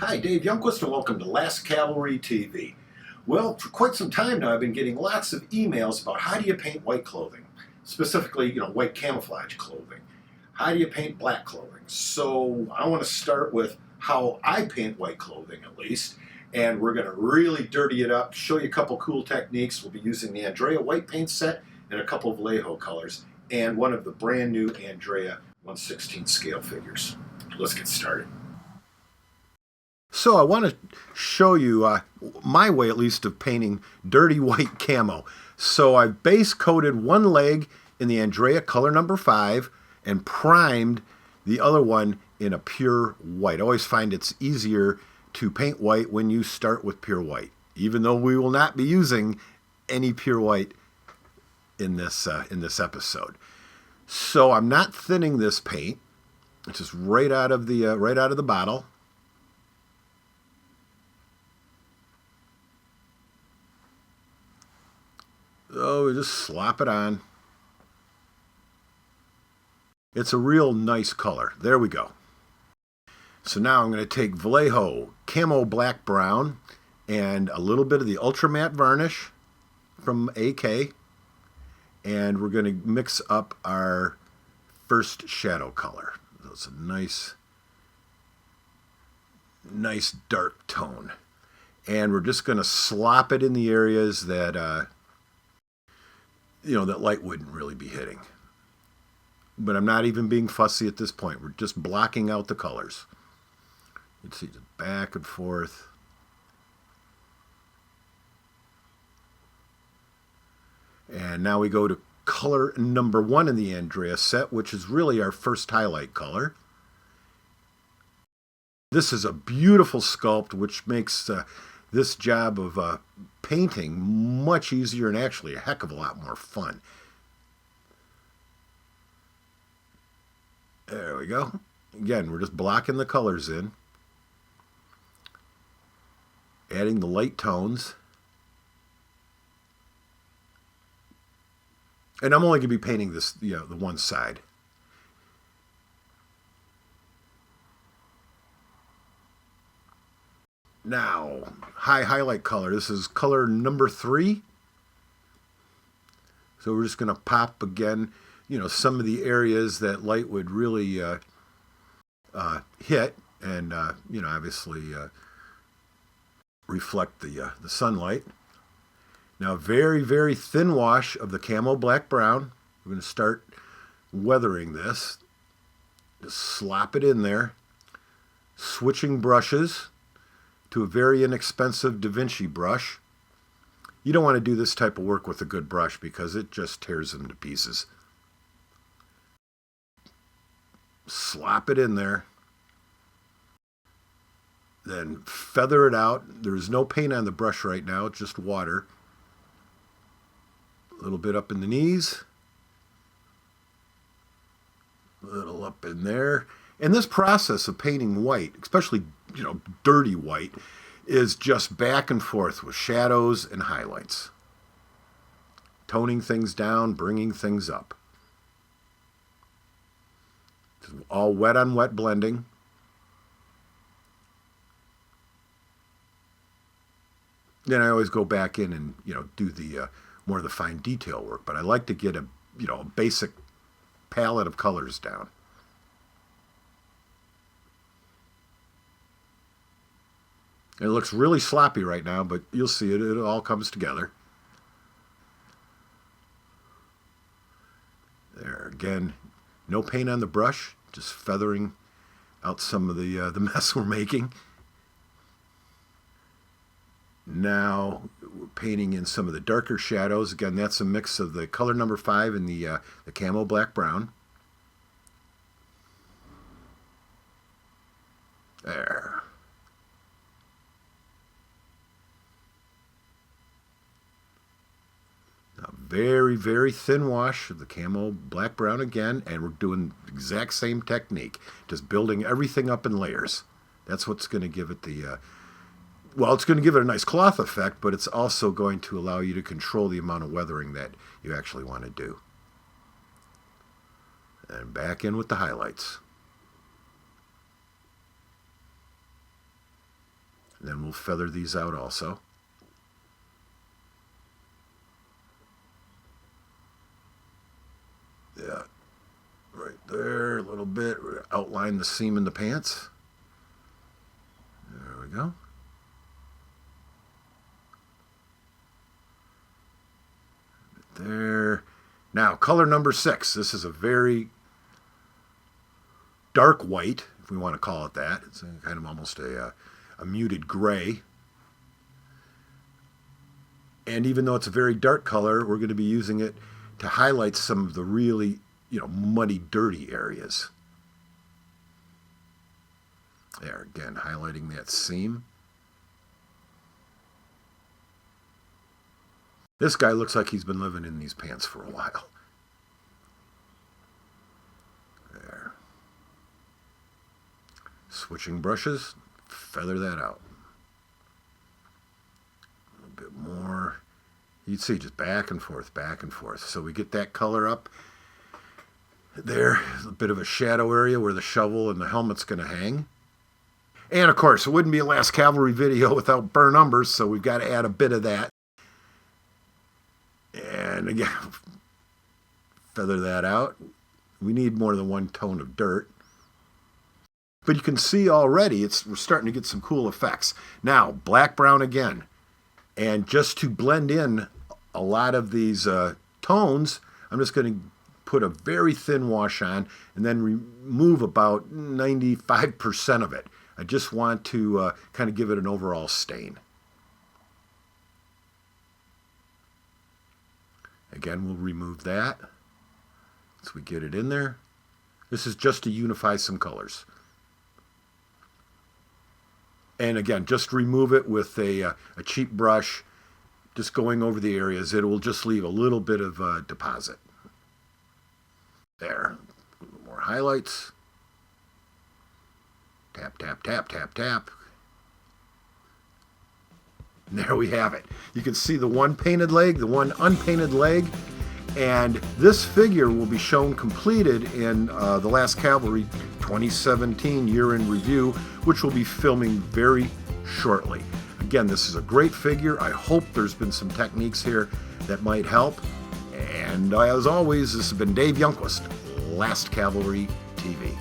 Hi, Dave Youngquist, and welcome to Last Cavalry TV. Well, for quite some time now, I've been getting lots of emails about how do you paint white clothing, specifically, white camouflage clothing. How do you paint black clothing? So I want to start with how I paint white clothing, at least, and we're going to really dirty it up, show you a couple cool techniques. We'll be using the Andrea white paint set and a couple of Vallejo colors, and one of the brand new Andrea 1/16 scale figures. Let's get started. So I want to show you my way, at least, of painting dirty white camo. So I've base coated one leg in the Andrea color number 5 and primed the other one in a pure white. I always find it's easier to paint white when you start with pure white, even though we will not be using any pure white in this episode. So I'm not thinning this paint. It's just right out of the bottle. Oh, we just slop it on. It's a real nice color. There we go. So now I'm going to take Vallejo Camo Black Brown and a little bit of the Ultra Matte Varnish from AK, and we're going to mix up our first shadow color. That's a nice dark tone. And we're just going to slop it in the areas that that light wouldn't really be hitting. But I'm not even being fussy at this point. We're just blocking out the colors. You can see the back and forth. And now we go to color number 1 in the Andrea set, which is really our first highlight color. This is a beautiful sculpt, which makes this job of painting much easier and actually a heck of a lot more fun. There we go. Again, we're just blocking the colors in, adding the light tones. And I'm only going to be painting this, the one side. Now, highlight color. This is color number 3. So we're just going to pop again, some of the areas that light would really hit and, obviously reflect the sunlight. Now, very, very thin wash of the Camo Black Brown. We're going to start weathering this. Just slop it in there. Switching brushes to a very inexpensive Da Vinci brush. You don't want to do this type of work with a good brush because it just tears them to pieces. Slop it in there. Then feather it out. There's no paint on the brush right now, it's just water. A little bit up in the knees. A little up in there. And this process of painting white, especially, dirty white, is just back and forth with shadows and highlights. Toning things down, bringing things up. All wet on wet blending. Then I always go back in and, do the more of the fine detail work, but I like to get a basic palette of colors down. It looks really sloppy right now, but you'll see it all comes together. There, again, no paint on the brush, just feathering out some of the mess we're making. Now we're painting in some of the darker shadows. Again, that's a mix of the color number 5 and the Camo Black Brown. There. Very, very thin wash of the Camo Black Brown again, and we're doing the exact same technique, just building everything up in layers. That's what's going to give it it's going to give it a nice cloth effect, but it's also going to allow you to control the amount of weathering that you actually want to do. And back in with the highlights. Then we'll feather these out also. Yeah, right there, a little bit. Outline the seam in the pants. There we go. There. Now, color number 6. This is a very dark white, if we want to call it that. It's kind of almost a muted gray. And even though it's a very dark color, we're going to be using it to highlight some of the really, muddy, dirty areas. There, again, highlighting that seam. This guy looks like he's been living in these pants for a while. There. Switching brushes, feather that out. A little bit more. You'd see just back and forth, back and forth. So we get that color up. There, a bit of a shadow area where the shovel and the helmet's going to hang. And of course, it wouldn't be a Last Cavalry video without burn umbers, so we've got to add a bit of that. And again, feather that out. We need more than one tone of dirt. But you can see already we're starting to get some cool effects. Now, black brown again. And just to blend in a lot of these tones, I'm just going to put a very thin wash on and then remove about 95% of it. I just want to kind of give it an overall stain. Again, we'll remove that once we get it in there. This is just to unify some colors. And again, just remove it with a cheap brush, just going over the areas. It will just leave a little bit of deposit. There. A little more highlights. Tap, tap, tap, tap, tap. And there we have it. You can see the one painted leg, the one unpainted leg, and this figure will be shown completed in the Last Cavalry 2017 Year in Review, which we'll be filming very shortly. Again, this is a great figure. I hope there's been some techniques here that might help. And as always, this has been Dave Youngquist, Last Cavalry TV.